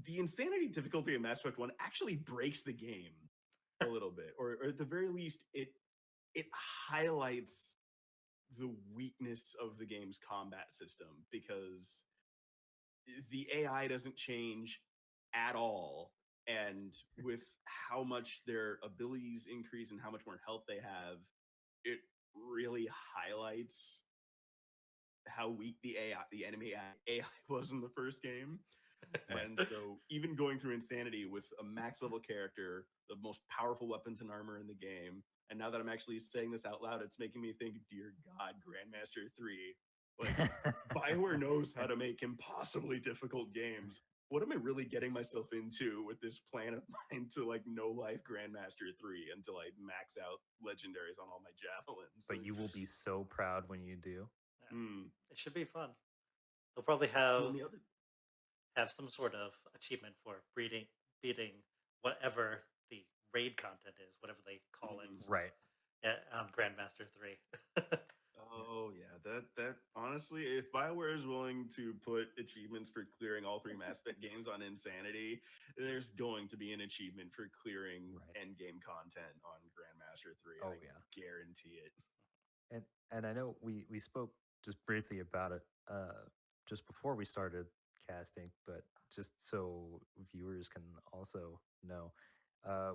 the Insanity difficulty in Mass Effect 1 actually breaks the game a little bit, or at the very least, it highlights the weakness of the game's combat system because the AI doesn't change at all. And with how much their abilities increase and how much more health they have, it really highlights how weak the enemy AI was in the first game. Right. And so, even going through Insanity with a max level character, the most powerful weapons and armor in the game, and now that I'm actually saying this out loud, it's making me think, dear God, Grandmaster 3. Like, BioWare knows how to make impossibly difficult games. What am I really getting myself into with this plan of mine to like no life Grandmaster 3 until I max out legendaries on all my javelins? But you will be so proud when you do. Yeah, Mm. it should be fun. They'll probably And have then the other some sort of achievement for beating whatever the raid content is, whatever they call it, Right. on Grandmaster 3. Oh yeah, that honestly, if BioWare is willing to put achievements for clearing all three Mass Effect games on Insanity, there's going to be an achievement for clearing Right. end game content on Grandmaster 3. Oh, I yeah. guarantee it. And I know we spoke just briefly about it just before we started casting, but just so viewers can also know,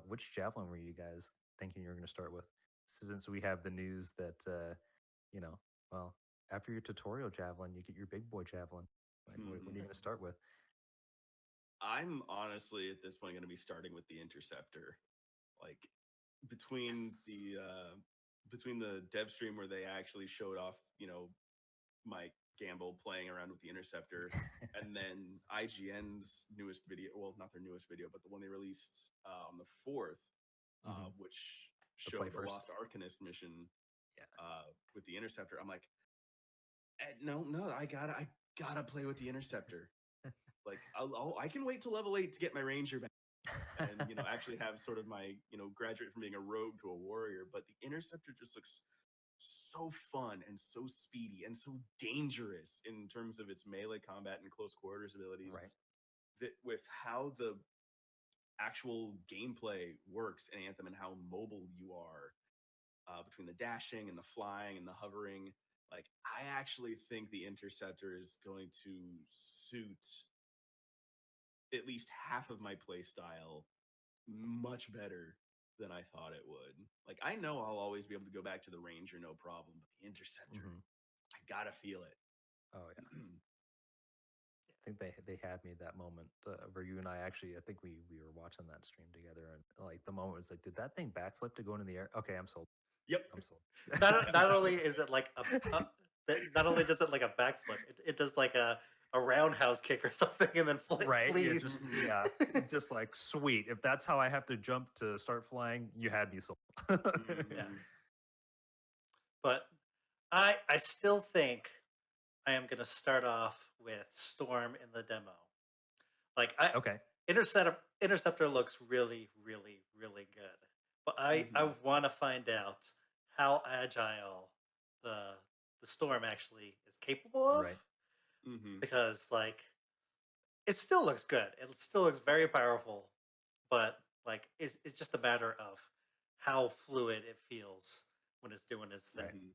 which javelin were you guys thinking you were going to start with? Since we have the news that you know, well, after your tutorial javelin, you get your big boy javelin. Like, what are you going to start with? I'm honestly at this point going to be starting with the Interceptor. Like between Yes. between the dev stream where they actually showed off, my Gamble playing around with the Interceptor, and then IGN's newest video. Well, not their newest video, but the one they released on the 4th, which The play showed the first. Lost Arcanist mission Yeah. with the Interceptor. I'm like, no, I gotta play with the Interceptor. Like, I can wait till level 8 to get my Ranger back. And actually have sort of my graduate from being a rogue to a warrior, but the Interceptor just looks so fun and so speedy and so dangerous in terms of its melee combat and close quarters abilities, Right. that with how the actual gameplay works in Anthem and how mobile you are, between the dashing and the flying and the hovering, like I actually think the Interceptor is going to suit at least half of my play style much better than I thought it would. Like, I know I'll always be able to go back to the Ranger, no problem, but the Interceptor, I gotta feel it. Oh yeah. I think they had me that moment where you and I actually, I think we were watching that stream together, and like the moment was like, did that thing backflip to go into the air? Okay, I'm sold. Yep. I'm sold. not only is it like not only does it like a backflip, it does like a roundhouse kick or something, and then Right. flees. Just like sweet. If that's how I have to jump to start flying, you had me sold. Yeah. But I still think I am gonna start off with Storm in the demo. Like Okay. Interceptor looks really, really, really good. But I want to find out how agile the Storm actually is capable of. Right. Because like it still looks good. It still looks very powerful, but like it's just a matter of how fluid it feels when it's doing its thing.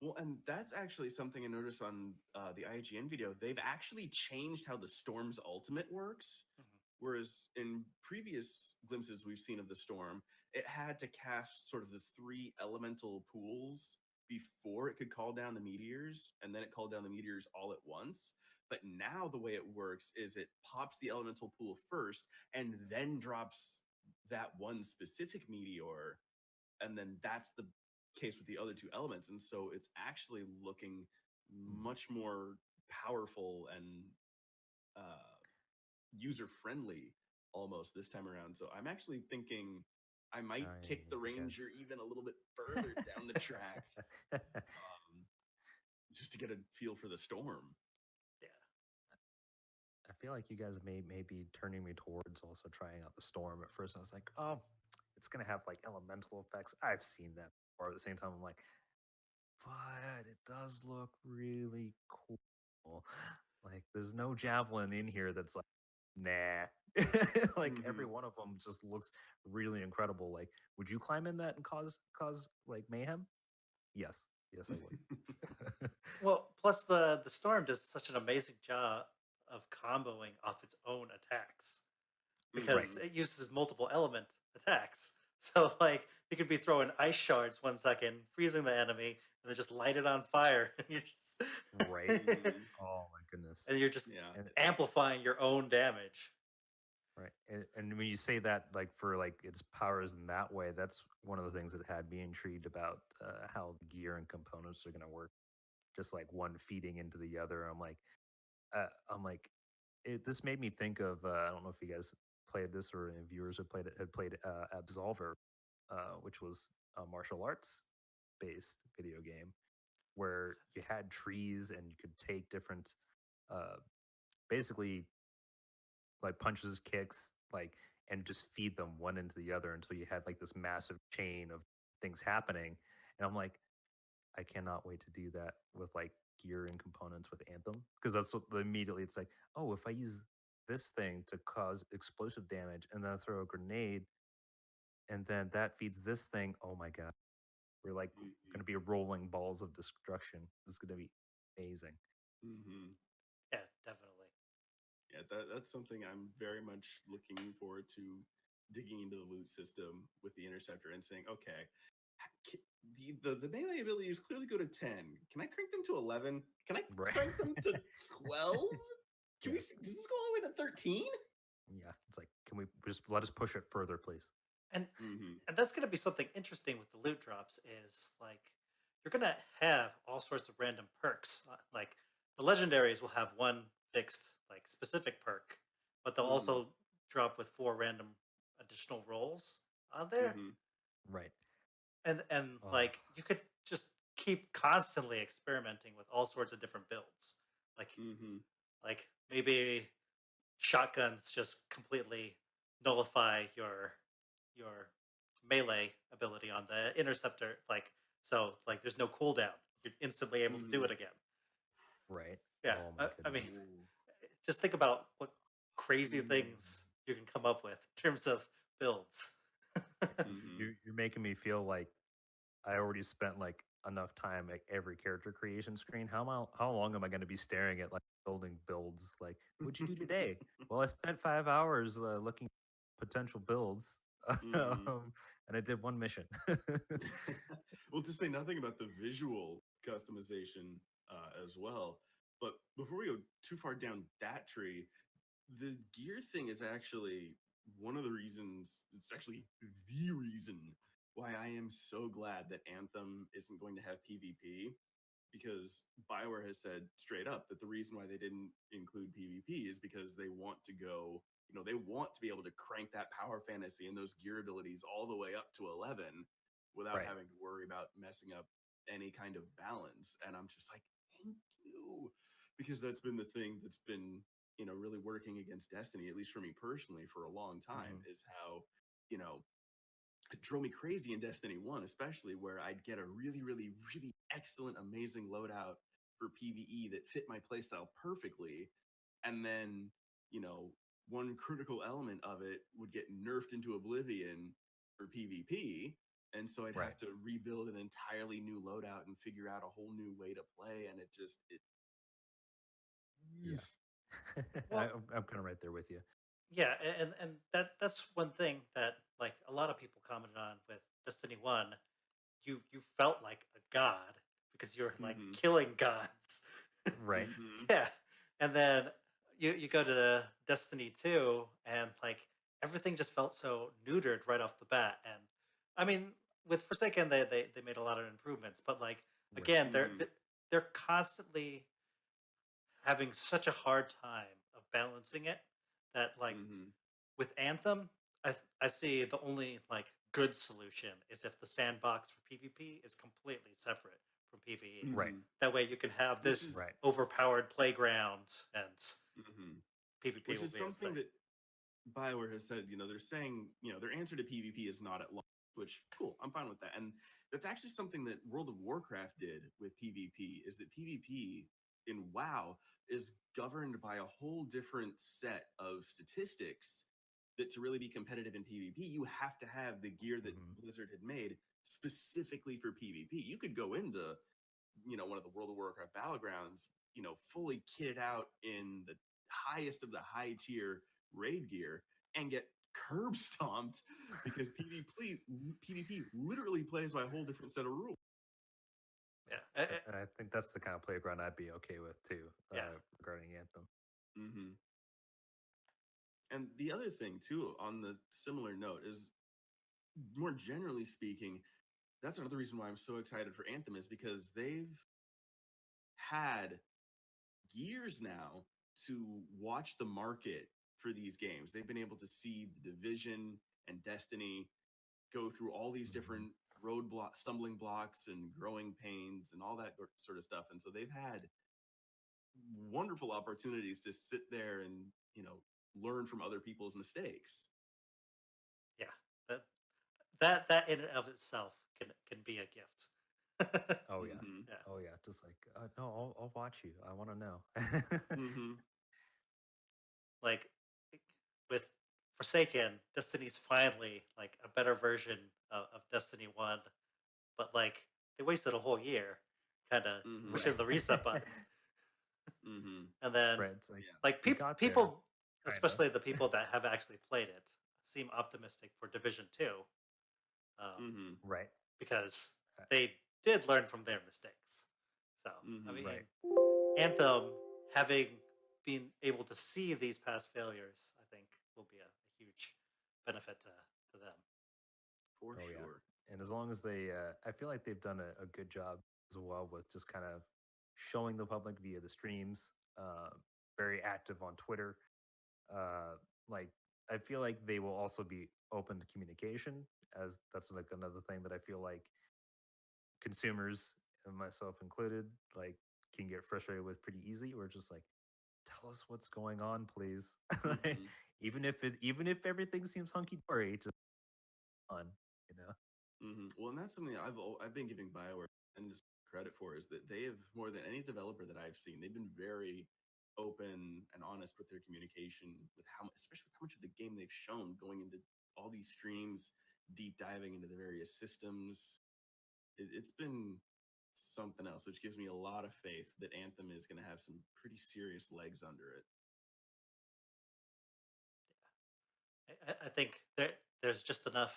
Well, and that's actually something I noticed on the IGN video. They've actually changed how the Storm's ultimate works. Whereas in previous glimpses we've seen of the Storm, it had to cast sort of the 3 elemental pools before it could call down the meteors, and then it called down the meteors all at once. But now the way it works is it pops the elemental pool first and then drops that one specific meteor, and then that's the case with the other two elements, and so it's actually looking much more powerful and user friendly almost this time around. So I'm actually thinking I might kick the Ranger even a little bit further down the track, just to get a feel for the Storm. Yeah. I feel like you guys may be turning me towards also trying out the Storm. At first, I was like, oh, it's gonna have like elemental effects. I've seen that before. At the same time, I'm like, but it does look really cool. Like, there's no javelin in here that's like, nah. Like every one of them just looks really incredible. Like, would you climb in that and cause like mayhem? Yes, I would. Well, plus the Storm does such an amazing job of comboing off its own attacks because it uses multiple element attacks. So like you could be throwing ice shards 1 second, freezing the enemy, and then just light it on fire. And you're just Right. Oh my goodness. And you're just amplifying your own damage. Right. And when you say that, like for like its powers in that way, that's one of the things that had me intrigued about how the gear and components are going to work. Just like one feeding into the other. I'm like, this made me think of I don't know if you guys played this or any viewers have played Absolver, which was a martial arts based video game where you had trees and you could take different basically like punches, kicks, like, and just feed them one into the other until you had like this massive chain of things happening. And I'm like, I cannot wait to do that with like gear and components with Anthem, because that's what immediately it's like, oh, if I use this thing to cause explosive damage and then I throw a grenade and then that feeds this thing, oh my god, we're like going to be rolling balls of destruction. This is going to be amazing. Yeah, definitely. Yeah, that's something I'm very much looking forward to, digging into the loot system with the Interceptor and saying, okay, the melee abilities clearly go to 10. Can I crank them to 11? Can I crank them to 12? Does this go all the way to 13? Yeah, it's like, can we just let us push it further, please? And that's going to be something interesting with the loot drops is like you're going to have all sorts of random perks. Like the legendaries will have one fixed like specific perk, but they'll also drop with 4 random additional rolls on there. Right. And like you could just keep constantly experimenting with all sorts of different builds. Like maybe shotguns just completely nullify your melee ability on the Interceptor, like so like there's no cooldown, you're instantly able to do it again. Right. Yeah. I mean, just think about what crazy things you can come up with in terms of builds. You're making me feel like I already spent like enough time at every character creation screen. How long am I going to be staring at like building builds? Like, what'd you do today? Well, I spent 5 hours looking at potential builds, and I did one mission. Well, to say nothing about the visual customization as well. But before we go too far down that tree, the gear thing is actually one of the reasons, it's actually the reason why I am so glad that Anthem isn't going to have PvP, because BioWare has said straight up that the reason why they didn't include PvP is because they want to go, they want to be able to crank that power fantasy and those gear abilities all the way up to 11 without having to worry about messing up any kind of balance. And I'm just like, thank you, because that's been the thing that's been really working against Destiny, at least for me personally, for a long time, is how it drove me crazy in Destiny 1, especially, where I'd get a really, really, really excellent, amazing loadout for PvE that fit my playstyle perfectly, and then one critical element of it would get nerfed into oblivion for PvP, and so I'd have to rebuild an entirely new loadout and figure out a whole new way to play, and Well, I'm kind of right there with you. Yeah, and that's one thing that like a lot of people commented on with Destiny 1. You felt like a god because you're like killing gods. Right. Yeah. And then you go to Destiny 2 and like everything just felt so neutered right off the bat. And I mean, with Forsaken, they made a lot of improvements, but like Right. again, they're constantly having such a hard time of balancing it that like Mm-hmm. with Anthem, I see the only like good solution is if the sandbox for PvP is completely separate from PvE. Right. Mm-hmm. That way you can have Which this is Right. overpowered playground and mm-hmm. PvP Which will is be its something thing. that BioWare has said, they're saying, their answer to PvP is not at launch, which cool, I'm fine with that. And that's actually something that World of Warcraft did with PvP, is that PvP in WoW is governed by a whole different set of statistics that to really be competitive in PvP, you have to have the gear that Mhm. Blizzard had made specifically for PvP. You could go into, one of the World of Warcraft battlegrounds, fully kitted out in the highest of the high tier raid gear and get curb stomped because PvP literally plays by a whole different set of rules. Yeah, And I think that's the kind of playground I'd be okay with too, yeah, regarding Anthem. Mm-hmm. And the other thing too, on the similar note, is more generally speaking, that's another reason why I'm so excited for Anthem is because they've had years now to watch the market for these games. They've been able to see the Division and Destiny go through all these Mhm. different roadblock, stumbling blocks, and growing pains, and all that sort of stuff. And so they've had wonderful opportunities to sit there and learn from other people's mistakes. yeah. That in and of itself can be a gift. Oh yeah. Mm-hmm. Yeah, Oh yeah. Just like no, I'll watch you. I want to know. Mm-hmm. like with Forsaken, Destiny's finally like a better version of Destiny One, but like they wasted a whole year, kind of Mm-hmm. pushing the reset button, Mm-hmm. and then Right. It's like Yeah. like we got there, people, kind of. especially the people that have actually played it, seem optimistic for Division Two, Mm-hmm. Right. because Uh, they did learn from their mistakes. So I Mm-hmm. mean, Right. Anthem having been able to see these past failures, I think, will be a huge benefit to them. For Oh yeah. sure. And as long as they, I feel like they've done a good job as well with just kind of showing the public via the streams. Very active on Twitter. Like I feel like they will also be open to communication, as that's like another thing that I feel like consumers, and myself included, like can get frustrated with pretty easy. We're just like, tell us what's going on, please. Like, Mm-hmm. even if everything seems hunky dory, just on, you know. Mm-hmm. Well, and that's something I've been giving BioWare and just credit for is that they have more than any developer that I've seen. They've been very open and honest with their communication, with especially with how much of the game they've shown, going into all these streams, deep diving into the various systems. It's been something else, which gives me a lot of faith that Anthem is going to have some pretty serious legs under it. I think there's just enough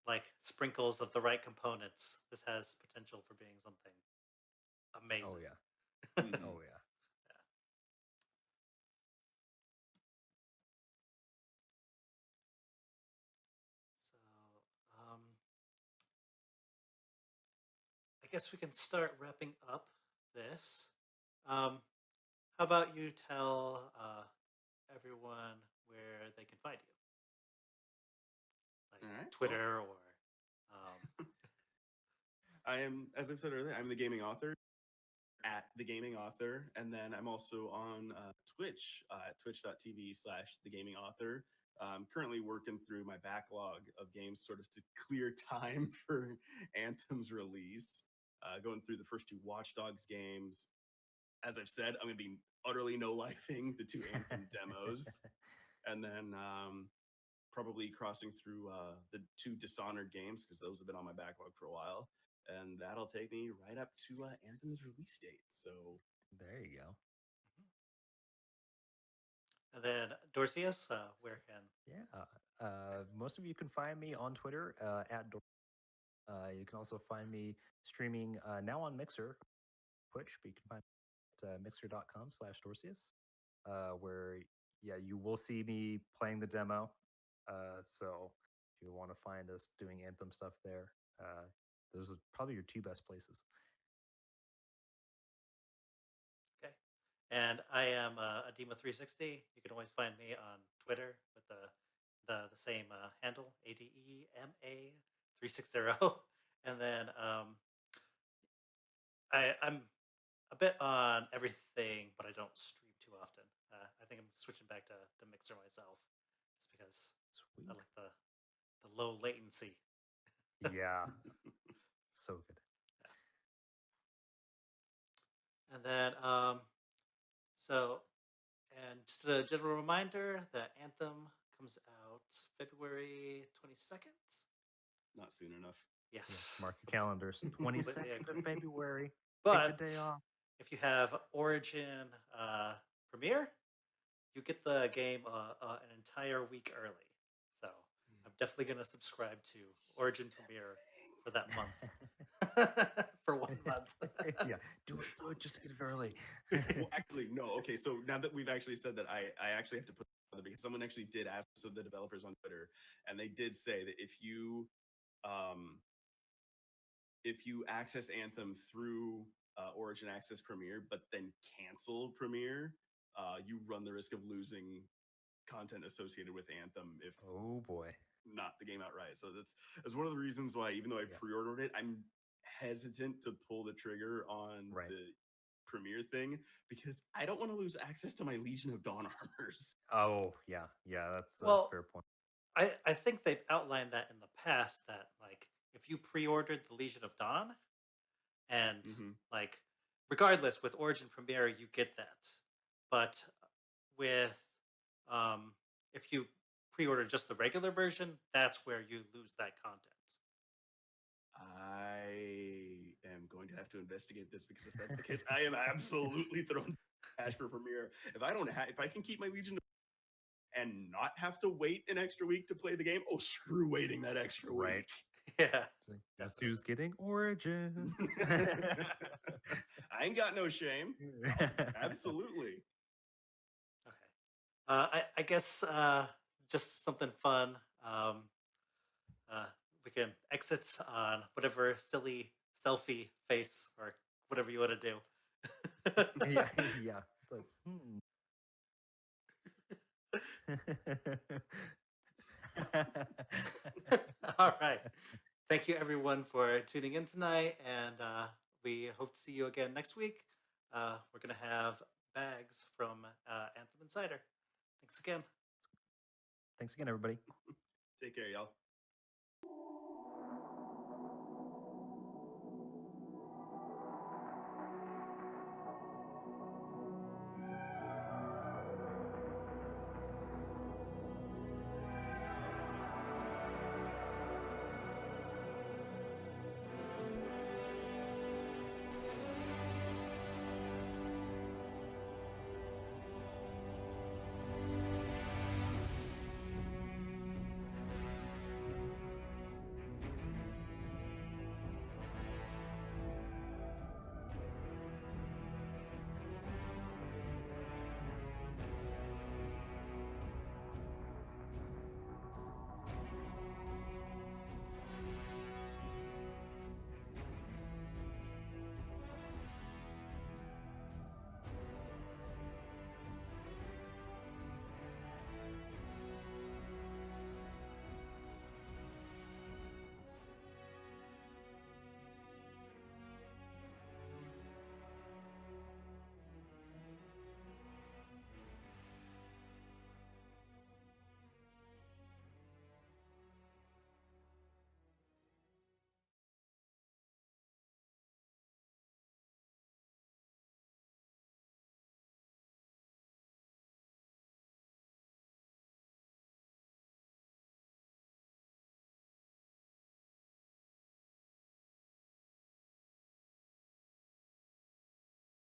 like sprinkles of the right components. This has potential for being something Oh amazing. yeah. Mm-hmm. Oh yeah. So I guess we can start wrapping up this. Um, how about you tell everyone where they can find you, like All right. Well, Twitter or um, I am, as I've said earlier, I'm the gaming author at the gaming author, and then I'm also on Twitch at twitch.tv/the gaming author. Currently working through my backlog of games, sort of to clear time for Anthem's release. Going through the first two Watch Dogs games. As I've said, I'm going to be utterly no lifing the two Anthem demos, and then probably crossing through the two Dishonored games because those have been on my backlog for a while, and that'll take me right up to Anthem's release date. So There you go. and then Dorseus, where can Yeah. Most of you can find me on Twitter at. You can also find me streaming now on Mixer, Twitch, but you can find me at mixer.com/Dorseus, where, yeah, you will see me playing the demo. So if you want to find us doing Anthem stuff there, those are probably your two best places. Okay. And I am Adema360. You can always find me on Twitter with the same handle, ADEMA360. And then I'm a bit on everything, but I don't stream too often. I think I'm switching back to Mixer myself, just because I Sweet. like the low latency. Yeah. So good. And then so and just a general reminder that Anthem comes out February 22nd. Not soon enough. Yeah, Yes. mark your calendars. Completely 22nd agree. of February. But Take the day off. if you have Origin Premiere, you get the game an entire week early. So I'm definitely going to subscribe to Origin Premiere for that month. For 1 month. Yeah, do it just to get it early. Well, actually, no. Okay, so now that we've actually said that, I actually have to put it because someone actually did ask some of the developers on Twitter, and they did say that if you access Anthem through Origin Access Premiere, but then cancel Premiere, you run the risk of losing content associated with Anthem if Oh boy. not the game outright. So that's one of the reasons why, even though I pre-ordered it, I'm hesitant to pull the trigger on the Premiere thing because I don't want to lose access to my Legion of Dawn armors. Oh yeah, that's Well, a fair point. I think they've outlined that in the past that like if you pre-ordered the Legion of Dawn and like regardless with Origin Premiere you get that. But with if you pre-order just the regular version, that's where you lose that content. I am going to have to investigate this because if that's the case, I am absolutely throwing cash for Premiere. If I can keep my Legion and not have to wait an extra week to play the game, oh screw waiting that extra week. Yeah. Guess who's getting Origin? I ain't got no shame. Absolutely. Okay. I guess just something fun. We can exit on whatever silly selfie face or whatever you want to do. yeah. It's like, All right. Thank you, everyone, for tuning in tonight. And we hope to see you again next week. We're going to have bags from Anthem Insider. Thanks again. Thanks again, everybody. Take care, y'all.